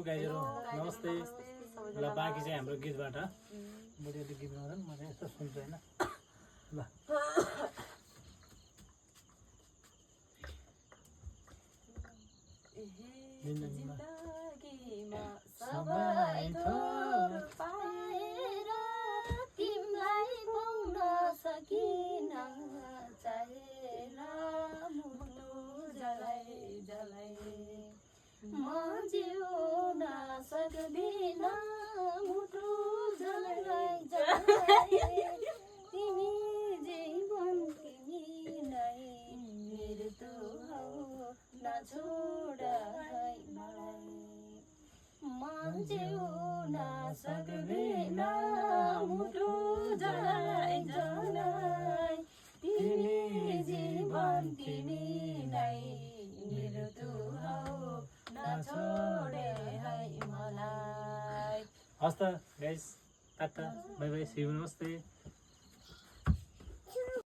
गाईहरू नमस्ते ल बाँकी चाहिँ हाम्रो गीतबाट बुढीहरूले गीत गाउँछन् म चाहिँ यस्तो सुन्छु होइन ल जिन्दगीमा सबै थोक पाएर तिमीलाई पाउन सकिन चाहेर मुटु जलाइ जलाइ म जिउन सक्दिन मुटु जलाइ जलाइ तिमी जीवन तिमी नै मृत्यु हौ नछोड है मलाई म जिउन सक्दिन मुटु जलाइ जलाइ तिमी जीवन तिमी नै मृत्यु हौ नछोडे है मलाई हस् त guys tata bye bye see you नमस्ते